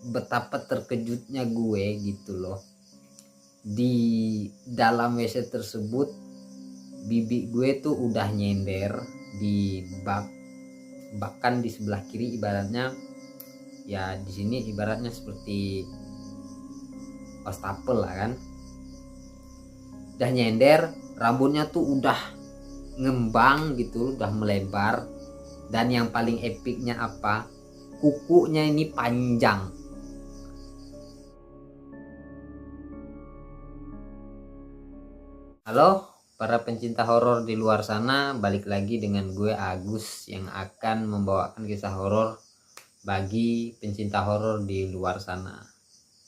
betapa terkejutnya gue gitu loh. Di dalam WC tersebut bibi gue tuh udah nyender di bak, bahkan di sebelah kiri ibaratnya ya, di sini ibaratnya seperti wastafel lah kan. Udah nyender, rambutnya tuh udah ngembang gitu, udah melebar. Dan yang paling epicnya apa? Kukunya ini panjang. Halo para pencinta horor di luar sana, balik lagi dengan gue Agus yang akan membawakan kisah horor bagi pencinta horor di luar sana.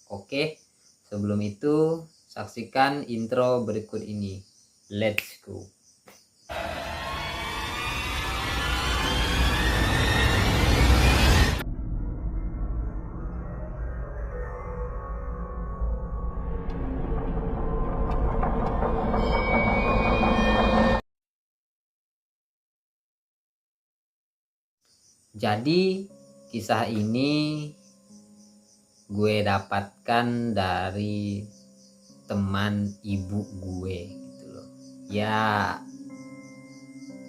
Oke, sebelum itu saksikan intro berikut ini. Let's go. Jadi kisah ini gue dapatkan dari teman ibu gue gitu loh. Ya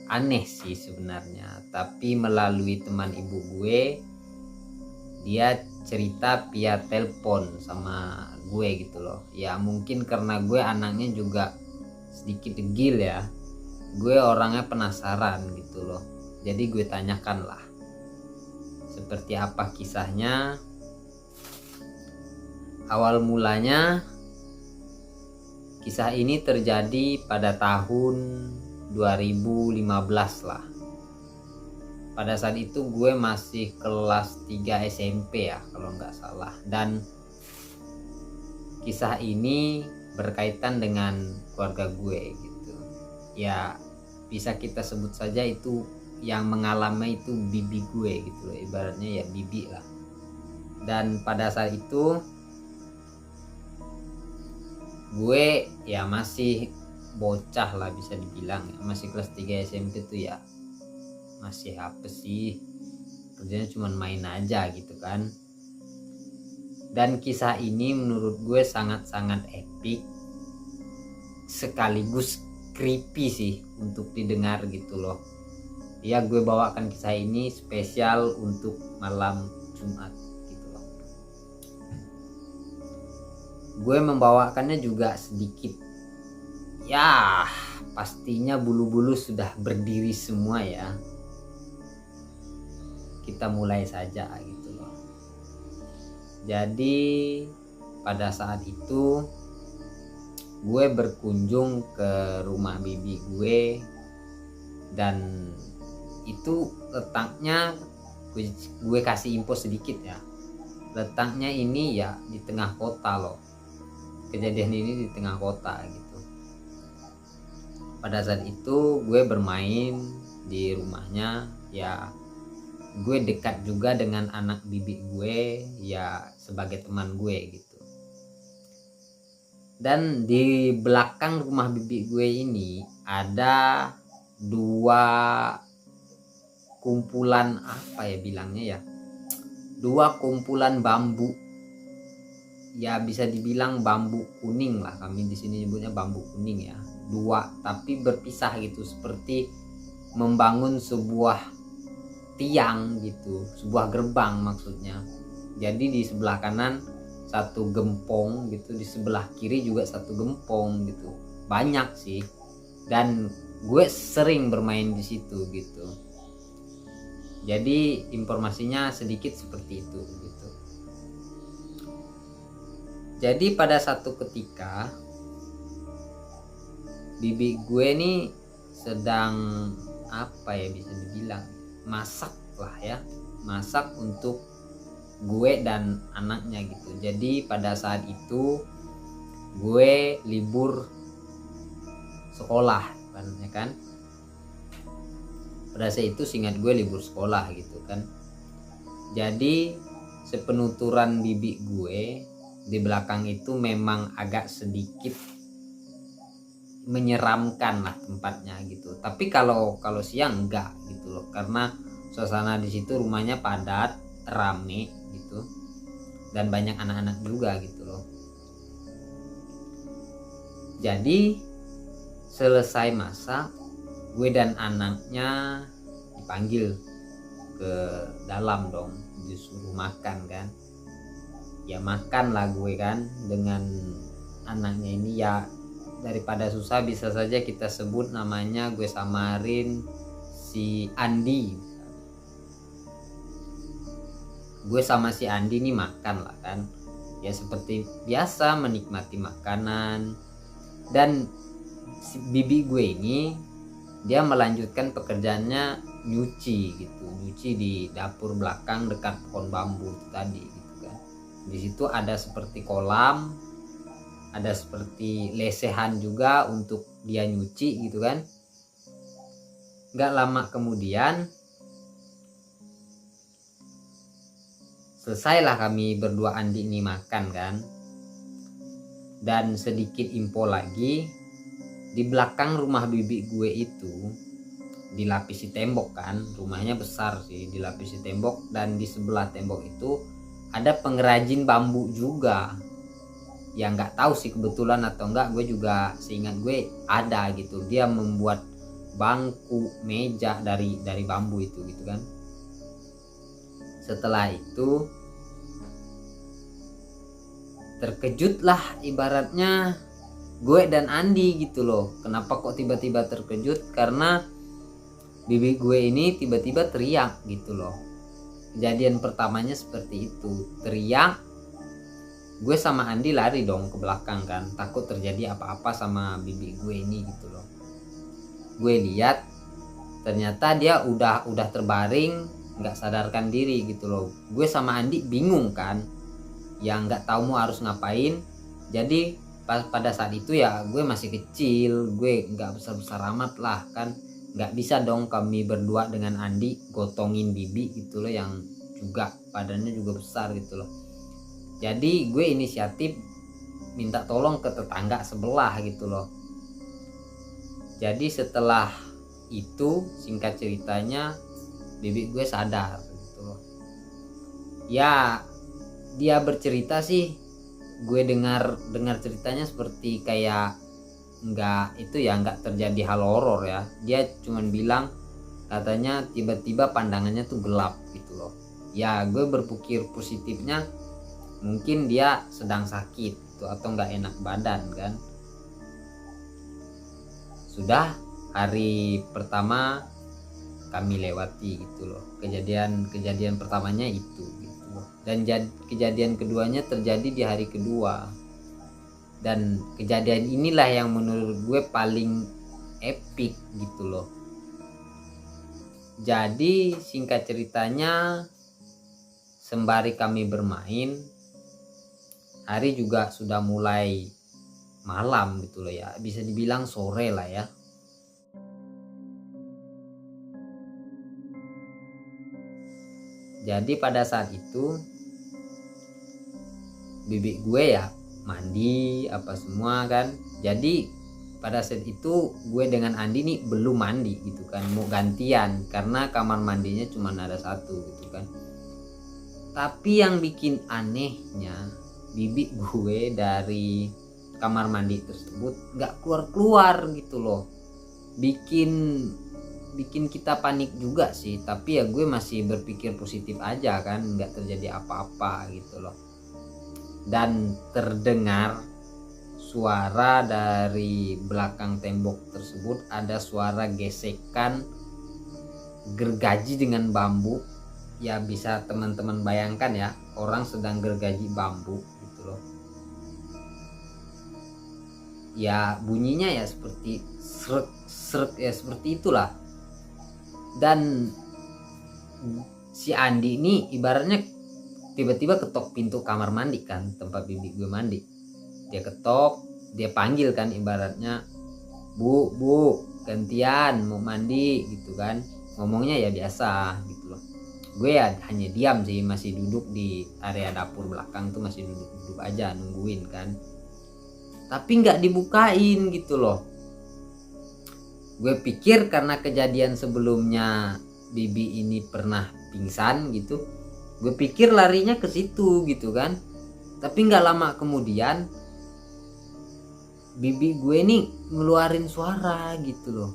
aneh sih sebenarnya, tapi melalui teman ibu gue dia cerita via telepon sama gue gitu loh. Ya mungkin karena gue anaknya juga sedikit degil ya, gue orangnya penasaran gitu loh. Jadi gue tanyakan lah seperti apa kisahnya. Awal mulanya kisah ini terjadi pada tahun 2015 lah. Pada saat itu gue masih kelas 3 SMP ya kalau nggak salah. Dan kisah ini berkaitan dengan keluarga gue gitu. Ya bisa kita sebut saja itu yang mengalami itu bibi gue gitu loh, ibaratnya ya bibi lah. Dan pada saat itu gue ya masih bocah lah bisa dibilang ya. Masih kelas 3 SMP tuh ya masih apa sih, kerjanya cuma main aja gitu kan. Dan kisah ini menurut gue sangat-sangat epic sekaligus creepy sih untuk didengar gitu loh. Ya gue bawakan kisah ini spesial untuk malam Jumat gitu loh. Gue membawakannya juga sedikit ya pastinya bulu-bulu sudah berdiri semua ya. Kita mulai saja gitu loh. Jadi pada saat itu gue berkunjung ke rumah bibi gue, dan itu letaknya gue kasih info sedikit ya. Letaknya ini ya di tengah kota loh. Kejadian ini di tengah kota gitu. Pada saat itu gue bermain di rumahnya ya. Gue dekat juga dengan anak bibi gue ya sebagai teman gue gitu. Dan di belakang rumah bibi gue ini ada dua kumpulan apa ya bilangnya ya, dua kumpulan bambu ya, bisa dibilang bambu kuning lah, kami di sini nyebutnya bambu kuning ya. Dua tapi berpisah gitu, seperti membangun sebuah tiang gitu, sebuah gerbang maksudnya. Jadi di sebelah kanan satu gempong gitu, di sebelah kiri juga satu gempong gitu. Banyak sih. Dan gue sering bermain di situ gitu. Jadi informasinya sedikit seperti itu gitu. Jadi pada satu ketika bibi gue nih sedang apa ya bisa dibilang masak lah ya, masak untuk gue dan anaknya gitu. Jadi pada saat itu gue libur sekolah ya kan. Pada saat itu seingat gue libur sekolah gitu kan. Jadi sepenuturan bibi gue di belakang itu memang agak sedikit menyeramkan lah tempatnya gitu. Tapi kalau siang enggak gitu loh, karena suasana di situ rumahnya padat, rame gitu. dan banyak anak-anak juga gitu loh. Jadi selesai masak, gue dan anaknya dipanggil ke dalam dong, disuruh makan kan. Ya makan lah gue kan dengan anaknya ini. Ya daripada susah bisa saja kita sebut namanya, gue samarin si Andi. Gue sama si Andi nih makan lah kan, ya seperti biasa menikmati makanan. Dan si bibi gue ini dia melanjutkan pekerjaannya nyuci gitu, nyuci di dapur belakang dekat pohon bambu itu tadi gitu kan. Di situ ada seperti kolam, ada seperti lesehan juga untuk dia nyuci gitu kan. Gak lama kemudian selesailah kami berdua Andi ini makan kan. Dan sedikit info lagi, di belakang rumah bibi gue itu dilapisi tembok kan, rumahnya besar sih, dilapisi tembok. Dan di sebelah tembok itu ada pengrajin bambu juga. Ya nggak tahu sih kebetulan atau enggak, gue juga seingat gue ada gitu. Dia membuat bangku, meja dari bambu itu gitu kan. Setelah itu terkejutlah ibaratnya gue dan Andi gitu loh. Kenapa kok tiba-tiba terkejut? Karena bibi gue ini tiba-tiba teriak gitu loh. Kejadian pertamanya seperti itu, teriak. Gue sama Andi lari dong ke belakang kan, takut terjadi apa-apa sama bibi gue ini gitu loh. Gue lihat ternyata dia udah terbaring, nggak sadarkan diri gitu loh. Gue sama Andi bingung kan, yang nggak tahu mau harus ngapain. Jadi pada saat itu ya gue masih kecil, gue nggak besar amat lah kan, nggak bisa dong kami berdua dengan Andi gotongin bibi gitu loh, yang juga badannya juga besar gitu loh. Jadi gue inisiatif minta tolong ke tetangga sebelah gitu loh. Jadi setelah itu singkat ceritanya bibi gue sadar gitu loh. Ya dia bercerita sih, gue dengar ceritanya seperti kayak nggak terjadi hal horor ya. Dia cuman bilang katanya tiba-tiba pandangannya tuh gelap gitu loh. Ya gue berpikir positifnya mungkin dia sedang sakit gitu, atau nggak enak badan kan. Sudah hari pertama kami lewati gitu loh. Kejadian pertamanya itu gitu loh. Dan kejadian keduanya terjadi di hari kedua. Dan kejadian inilah yang menurut gue paling epic gitu loh. Jadi singkat ceritanya, sembari kami bermain, hari juga sudah mulai malam gitu loh ya, bisa dibilang sore lah ya. Jadi pada saat itu bibi gue ya mandi apa semua kan. Jadi pada saat itu gue dengan Andi nih belum mandi gitu kan, mau gantian karena kamar mandinya cuma ada satu gitu kan. Tapi yang bikin anehnya, bibi gue dari kamar mandi tersebut gak keluar gitu loh. Bikin kita panik juga sih, tapi ya gue masih berpikir positif aja kan, gak terjadi apa-apa gitu loh. Dan terdengar suara dari belakang tembok tersebut, ada suara gesekan gergaji dengan bambu. Ya bisa teman-teman bayangkan ya, orang sedang gergaji bambu gitu loh. Ya bunyinya ya seperti srek ya seperti itulah. Dan si Andi ini ibaratnya tiba-tiba ketok pintu kamar mandi kan, tempat bibi gue mandi. Dia ketok, dia panggil kan, ibaratnya bu gantian mau mandi gitu kan. Ngomongnya ya biasa gitu loh. Gue ya hanya diam sih, masih duduk di area dapur belakang tuh, masih duduk aja nungguin kan. Tapi nggak dibukain gitu loh. Gue pikir karena kejadian sebelumnya bibi ini pernah pingsan gitu, gue pikir larinya ke situ gitu kan. Tapi nggak lama kemudian bibi gue nih ngeluarin suara gitu loh.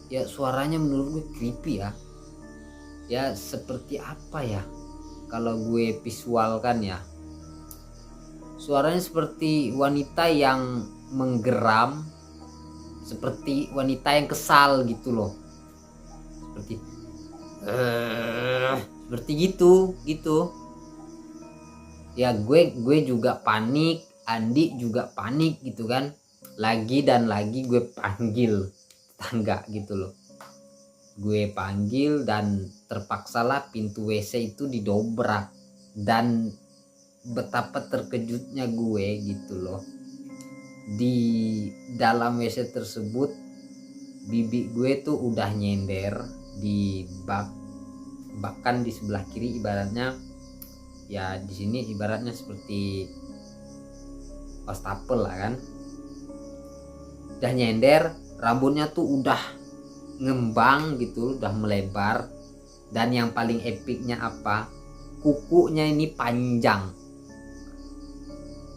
Ya suaranya menurut gue creepy ya. Ya seperti apa ya, kalau gue visualkan ya, suaranya seperti wanita yang menggeram, seperti wanita yang kesal gitu loh, seperti seperti gitu. Ya gue juga panik, Andi juga panik gitu kan. Lagi dan lagi gue panggil tetangga gitu loh. Gue panggil dan terpaksalah pintu WC itu didobrak. Dan betapa terkejutnya gue gitu loh, di dalam WC tersebut bibi gue tuh udah nyender di bak, bahkan di sebelah kiri ibaratnya ya, di sini ibaratnya seperti wastafel lah kan, udah nyender, rambutnya tuh udah ngembang gitu, udah melebar. Dan yang paling epicnya apa, kukunya ini panjang.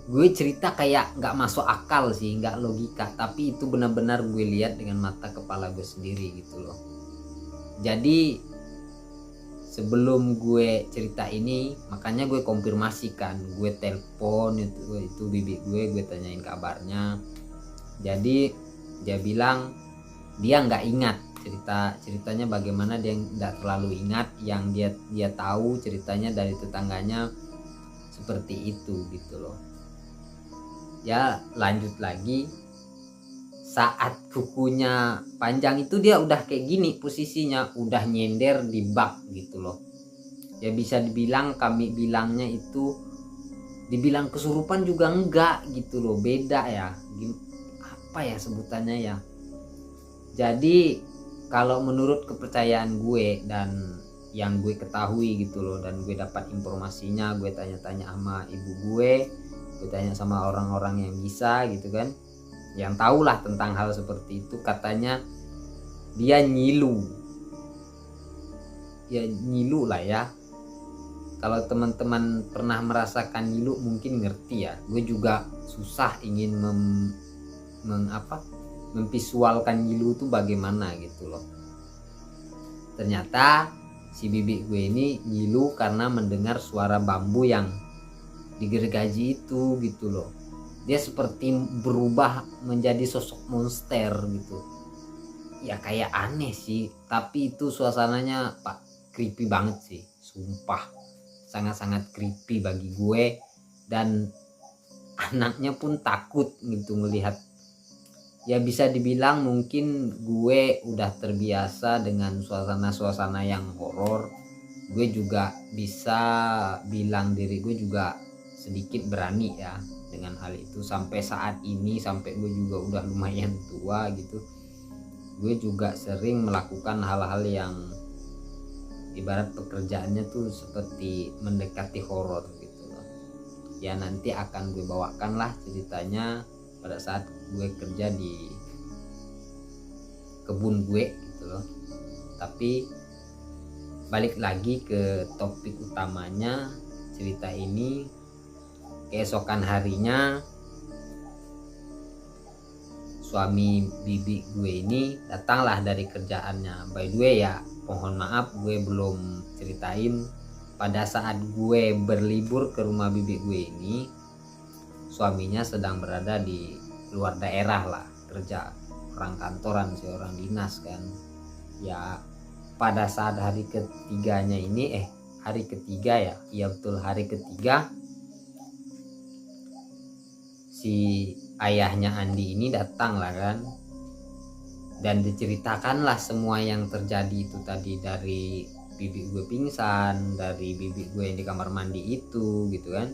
Gue cerita kayak gak masuk akal sih, gak logika, tapi itu benar-benar gue lihat dengan mata kepala gue sendiri gitu loh. Jadi sebelum gue cerita ini, makanya gue konfirmasikan, gue telepon itu bibi gue tanyain kabarnya. Jadi dia bilang dia nggak ingat ceritanya bagaimana, dia nggak terlalu ingat. Yang dia tahu ceritanya dari tetangganya seperti itu gitu loh. Ya lanjut lagi, saat kukunya panjang itu dia udah kayak gini posisinya, udah nyender di bak gitu loh. Ya bisa dibilang, kami bilangnya itu, dibilang kesurupan juga enggak gitu loh, beda ya, apa ya sebutannya ya. Jadi kalau menurut kepercayaan gue dan yang gue ketahui gitu loh, dan gue dapat informasinya, gue tanya-tanya sama ibu gue tanya sama orang-orang yang bisa gitu kan, yang tahulah tentang hal seperti itu. Katanya dia nyilu lah ya. Kalau teman-teman pernah merasakan nyilu mungkin ngerti ya. Gue juga susah ingin memvisualkan nyilu itu bagaimana gitu loh. Ternyata si bibi gue ini nyilu karena mendengar suara bambu yang digergaji itu gitu loh. Dia seperti berubah menjadi sosok monster gitu. Ya kayak aneh sih, tapi itu suasananya pak creepy banget sih, sumpah. Sangat-sangat creepy bagi gue, dan anaknya pun takut gitu ngelihat. Ya bisa dibilang mungkin gue udah terbiasa dengan suasana-suasana yang horor. Gue juga bisa bilang diri gue juga sedikit berani ya dengan hal itu. Sampai saat ini, sampai gue juga udah lumayan tua gitu, gue juga sering melakukan hal-hal yang ibarat pekerjaannya tuh seperti mendekati horor gitu loh. Ya nanti akan gue bawakan lah ceritanya pada saat gue kerja di kebun gue gitu loh. Tapi balik lagi ke topik utamanya cerita ini. Keesokan harinya suami bibi gue ini datanglah dari kerjaannya. By the way ya, mohon maaf gue belum ceritain, pada saat gue berlibur ke rumah bibi gue ini, suaminya sedang berada di luar daerah lah, kerja, orang kantoran sih, orang dinas kan. Ya pada saat hari ketiganya ini, hari ketiga ya, iya betul, hari ketiga si ayahnya Andi ini datang lah kan, dan diceritakanlah semua yang terjadi itu tadi, dari bibi gue pingsan, dari bibi gue yang di kamar mandi itu gitu kan.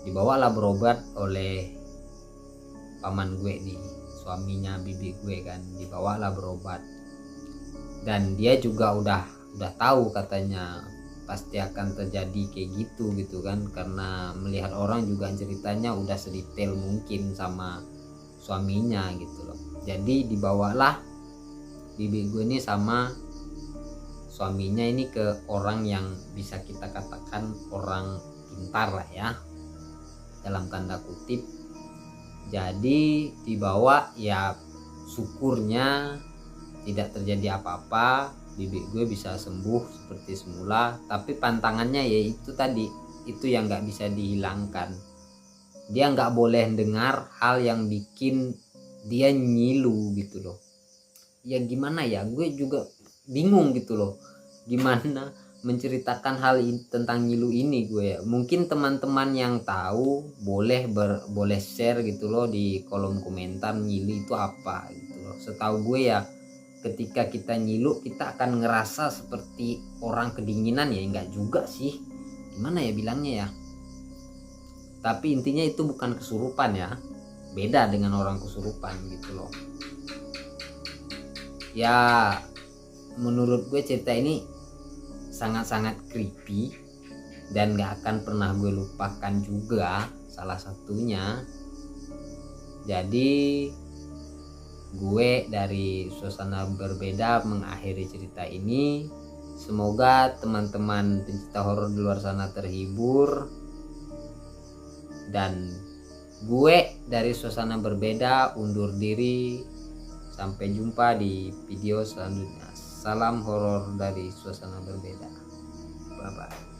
Dibawalah berobat oleh paman gue nih, suaminya bibi gue kan, dibawalah berobat. Dan dia juga udah tahu katanya pasti akan terjadi kayak gitu kan, karena melihat orang juga ceritanya udah sedetail mungkin sama suaminya gitu loh. Jadi dibawalah bibi gue ini sama suaminya ini ke orang yang bisa kita katakan orang pintar lah ya, dalam tanda kutip. Jadi dibawa ya syukurnya tidak terjadi apa-apa, bibik gue bisa sembuh seperti semula. Tapi pantangannya ya itu tadi, itu yang nggak bisa dihilangkan. Dia nggak boleh dengar hal yang bikin dia nyilu gitu loh. Ya gimana ya, gue juga bingung gitu loh gimana menceritakan hal tentang nyilu ini gue ya. Mungkin teman-teman yang tahu boleh share gitu loh di kolom komentar, nyilu itu apa gitu loh. Setahu gue ya ketika kita nyilu kita akan ngerasa seperti orang kedinginan, ya enggak juga sih, gimana ya bilangnya ya, tapi intinya itu bukan kesurupan ya, beda dengan orang kesurupan gitu loh. Ya menurut gue cerita ini sangat-sangat creepy dan gak akan pernah gue lupakan juga, salah satunya. Jadi gue dari Suasana Berbeda mengakhiri cerita ini. Semoga teman-teman pencinta horor di luar sana terhibur, dan gue dari Suasana Berbeda undur diri. Sampai jumpa di video selanjutnya. Salam horor dari Suasana Berbeda. Bye bye.